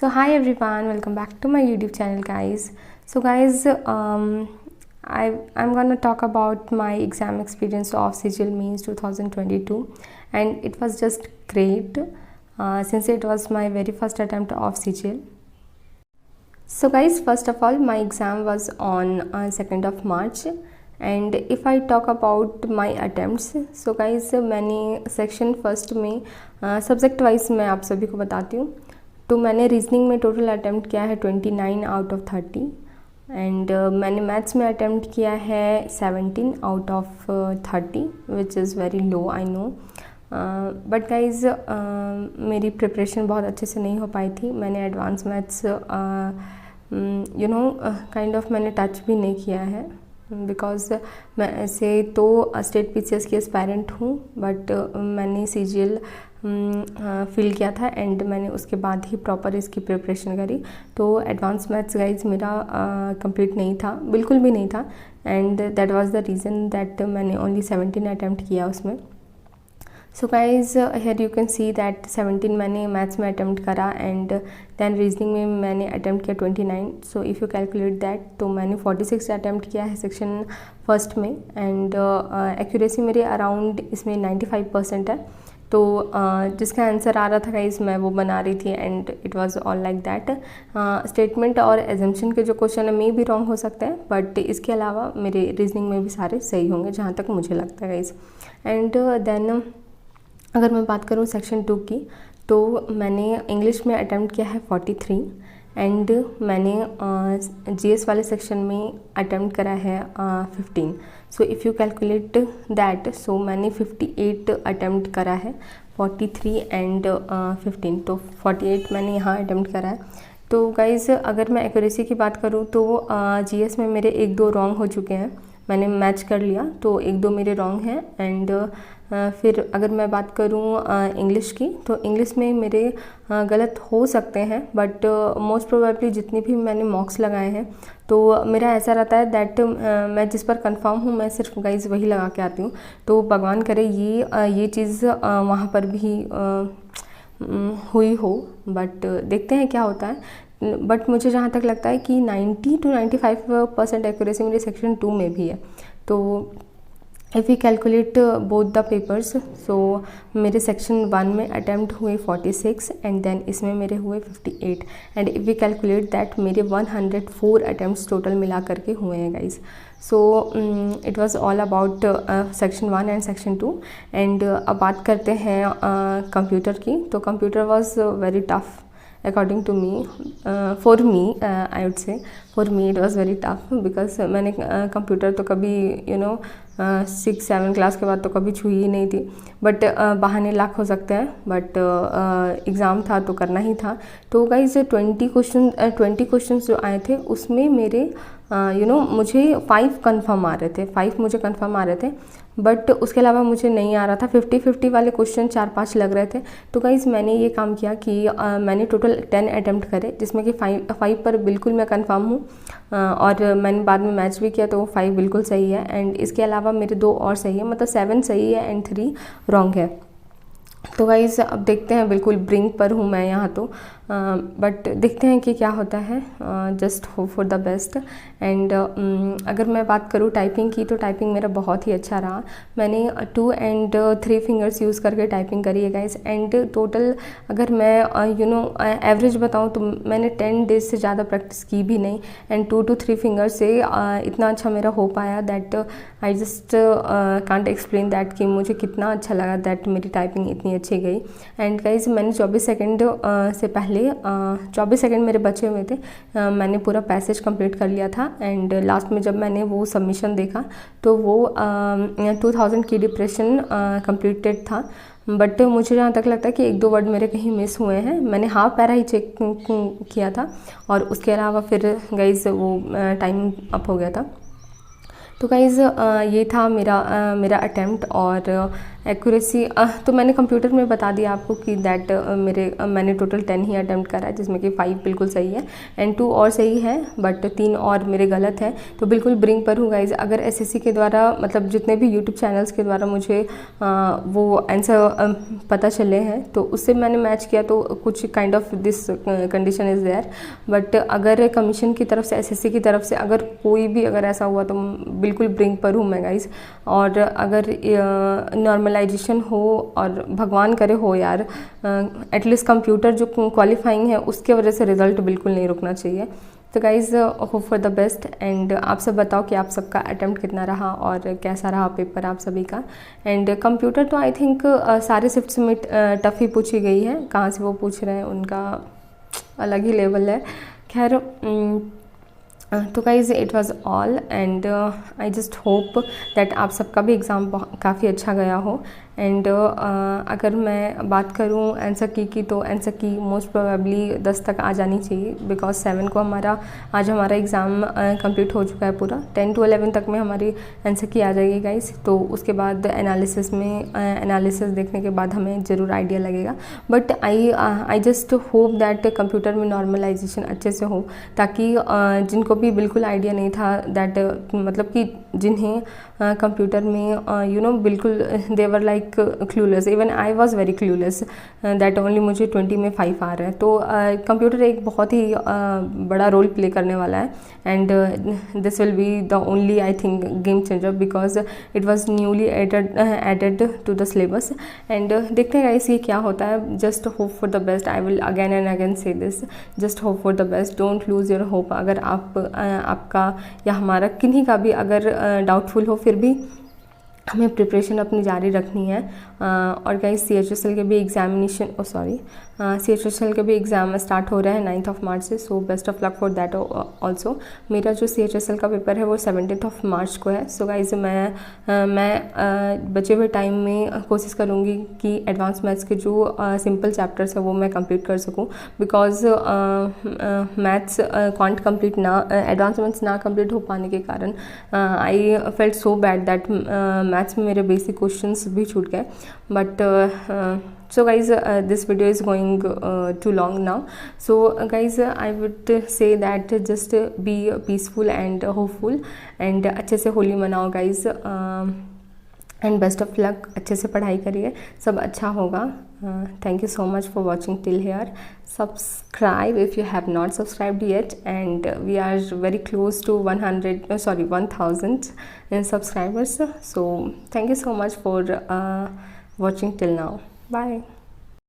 So hi everyone, welcome back to my YouTube channel guys. So guys, I'm gonna talk about my exam experience of CGL Mains 2022, and it was just great since it was my very first attempt of CGL. So guys, first of all, my exam was on 2nd of March, and if I talk about my attempts, so guys मैंने section first में subject wise मैं आप सभी को बताती हूँ. तो मैंने रीजनिंग में टोटल अटैम्प्ट किया है 29 आउट ऑफ 30, एंड मैंने मैथ्स में अटैम्प्ट किया है 17 out of 30 which is very low, I know. But guys मेरी प्रिपरेशन बहुत अच्छे से नहीं हो पाई थी. मैंने एडवांस मैथ्स काइंड ऑफ मैंने टच भी नहीं किया है, बिकॉज मैं ऐसे तो स्टेट पीसीएस की एस्पायरेंट हूँ, बट मैंने सीजीएल फील किया था एंड मैंने उसके बाद ही प्रॉपर इसकी प्रिपरेशन करी. तो एडवांस मैथ्स गाइज मेरा कंप्लीट नहीं था, बिल्कुल भी नहीं था, and that was the reason that मैंने ओनली 17 अटैम्प्ट किया उसमें. So guys here you can see that 17 मैंने मैथ्स में अटैम्प्ट करा, एंड दैन रीजनिंग में मैंने अटैम्प्ट किया 29. सो इफ़ यू कैलकुलेट दैट तो मैंने 46 अटैम्प्ट किया है सेक्शन फर्स्ट में, एंड एक्यूरेसी मेरी अराउंड इसमें 95% है. तो जिसका आंसर आ रहा था गाइस मैं वो बना रही थी, and it was all like that. Statement और एजम्पशन के जो क्वेश्चन है मे भी रॉन्ग हो सकते हैं, बट इसके अलावा मेरे रीजनिंग में भी सारे सही होंगे जहाँ तक मुझे लगता है गाइस. एंड देन अगर मैं बात करूँ सेक्शन 2 की, तो मैंने इंग्लिश में अटैम्प्ट किया है 43, एंड मैंने जीएस वाले सेक्शन में अटैम्प्ट करा है 15. So if you calculate that, so मैंने 58 अटैम्प्ट करा है, 43 एंड 15, तो 48 मैंने यहाँ अटैम्प्ट करा है. तो गाइज़ अगर मैं एक्यूरेसी की बात करूँ तो जीएस में मेरे 1-2 रॉन्ग हो चुके हैं, मैंने मैच कर लिया, तो 1-2 मेरे रॉन्ग हैं. एंड फिर अगर मैं बात करूँ इंग्लिश की, तो इंग्लिश में मेरे गलत हो सकते हैं, बट मोस्ट प्रोबेबली जितने भी मैंने मॉक्स लगाए हैं तो मेरा ऐसा रहता है दैट मैं जिस पर कंफर्म हूँ मैं सिर्फ गाइज वही लगा के आती हूँ. तो भगवान करे ये चीज़ वहाँ पर भी हुई हो, बट देखते हैं क्या होता है. बट मुझे जहाँ तक लगता है कि 90 to 95% एक्यूरेसी मेरे सेक्शन 2 में भी है. तो if you calculate both the papers, so मेरे सेक्शन 1 में अटैम्प्ट हुए 46, एंड देन इसमें मेरे हुए 58, and if you calculate that मेरे 104 अटैम्प्ट्स टोटल मिला करके हुए हैं guys. So it was all about section 1 and section 2. And अब बात करते हैं कंप्यूटर की. तो computer was very tough according to me, for me I would say, for me it was very tough, because मैंने कंप्यूटर तो कभी 6-7 class के बाद तो कभी छुई ही नहीं थी. बट बहाने लाख हो सकते हैं, बट एग्ज़ाम था तो करना ही था. तो गाइज 20 क्वेश्चन जो आए थे उसमें मेरे मुझे 5 कंफर्म आ रहे थे, 5 मुझे कंफर्म आ रहे थे, बट उसके अलावा मुझे नहीं आ रहा था. 50-50 वाले क्वेश्चन 4-5 लग रहे थे. तो गाइज़ मैंने ये काम किया कि मैंने टोटल 10 अटैम्प्ट करे, जिसमें कि 5 पर बिल्कुल मैं कंफर्म हूँ, और मैंने बाद में मैच भी किया तो वो 5 बिल्कुल सही है, एंड इसके अलावा मेरे 2 और सही है, मतलब 7 सही है एंड 3 रॉन्ग है. तो गाइज़ अब देखते हैं, बिल्कुल ब्रिंक पर हूँ मैं यहाँ तो, बट देखते हैं कि क्या होता है. Just hope for the best. And अगर मैं बात करूँ टाइपिंग की, तो टाइपिंग मेरा बहुत ही अच्छा रहा. मैंने 2 and 3 फिंगर्स यूज़ करके टाइपिंग करी है गाइज. एंड टोटल अगर मैं एवरेज बताऊँ तो मैंने 10 डेज से ज़्यादा प्रैक्टिस की भी नहीं, एंड 2 to 3 फिंगर्स से इतना अच्छा मेरा हो पाया that I just can't explain that कि मुझे कितना अच्छा लगा दैट मेरी टाइपिंग इतनी अच्छी गई. एंड गाइज मैंने 24 सेकेंड से पहले 24 सेकेंड मेरे बचे हुए थे, मैंने पूरा पैसेज कंप्लीट कर लिया था. एंड लास्ट में जब मैंने वो सबमिशन देखा तो वो 2000 की डिप्रेशन कंप्लीटेड था. बट मुझे जहाँ तक लगता है कि 1-2 वर्ड मेरे कहीं मिस हुए हैं. मैंने हाफ पैरा ही चेक किया था, और उसके अलावा फिर गाइज वो टाइम अप हो गया था. तो गाइज़ ये था मेरा अटैम्प्ट और एक्यूरेसी। तो मैंने कंप्यूटर में बता दिया आपको कि दैट मैंने टोटल 10 ही अटैम्प्ट करा है, जिसमें कि 5 बिल्कुल सही है एंड 2 और सही है, बट 3 और मेरे गलत हैं। तो बिल्कुल ब्रिंक पर हूँ गाइज़। अगर एसएससी के द्वारा मतलब जितने भी यूट्यूब चैनल्स के द्वारा मुझे वो आंसर पता चले हैं तो उससे मैंने मैच किया, तो कुछ kind of this condition is there. But अगर कमीशन की तरफ से, एसएससी की तरफ से अगर कोई भी अगर ऐसा हुआ तो बिल्कुल ब्रिंक पर हूँ मैं गाइज़। और अगर नॉर्मलाइजेशन हो और भगवान करे हो यार, एटलीस्ट कंप्यूटर जो क्वालिफाइंग है उसके वजह से रिज़ल्ट बिल्कुल नहीं रुकना चाहिए। तो guys hope for the best and आप सब बताओ कि आप सबका अटैम्प्ट कितना रहा और कैसा रहा पेपर आप सभी का। एंड कंप्यूटर तो आई थिंक सारे शिफ्ट्स में टफ़ ही पूछी गई है, कहाँ से वो पूछ रहे हैं उनका अलग ही लेवल है। खैर तो guys it was all and I just hope that आप सबका भी एग्ज़ाम काफ़ी अच्छा गया हो। एंड अगर मैं बात करूं आंसर की तो आंसर की मोस्ट प्रोबेबली 10 तक आ जानी चाहिए, बिकॉज 7 को आज हमारा एग्ज़ाम कंप्लीट हो चुका है पूरा। 10 to 11 तक में हमारी आंसर की आ जाएगी गाइस। तो उसके बाद एनालिसिस देखने के बाद हमें ज़रूर आइडिया लगेगा। But I just hope that computer में नॉर्मलाइजेशन अच्छे से हो, ताकि जिनको भी बिल्कुल आइडिया नहीं था दैट मतलब कि जिन्हें कंप्यूटर में बिल्कुल they were like clueless, even I was very clueless that only मुझे 20 में 5 आ रहा है। तो कंप्यूटर एक बहुत ही बड़ा रोल प्ले करने वाला है and this will be the only I think game changer, because it was newly added to the syllabus. And देखते हैं गाइस ये क्या होता है। Just hope for the best, I will again and again say this, just hope for the best, don't lose your hope. अगर आपका या हमारा किन्हीं का भी अगर डाउटफुल हो, फिर भी हमें प्रिपरेशन अपनी जारी रखनी है। और गाइस CHSL के भी CHSL के भी एग्ज़ाम स्टार्ट हो रहे हैं 9 मार्च से, so best of luck for that also. मेरा जो CHSL का पेपर है वो 17 मार्च को है। सो गाइस मैं बचे हुए टाइम में कोशिश करूँगी कि एडवांस मैथ्स के जो सिंपल चैप्टर्स है वो मैं कंप्लीट कर सकूँ, because maths can't complete advance maths ना कंप्लीट हो पाने के कारण I felt so bad that maths में मेरे बेसिक क्वेश्चंस भी छूट गए। But so guys this video is going too long now, so guys I would say that just be peaceful and hopeful and अच्छे से होली मनाओ guys and best of luck। अच्छे से पढ़ाई करिए, सब अच्छा होगा। Thank you so much for watching till here. Subscribe if you have not subscribed yet, and we are very close to 1000 subscribers. So thank you so much for watching till now. Bye.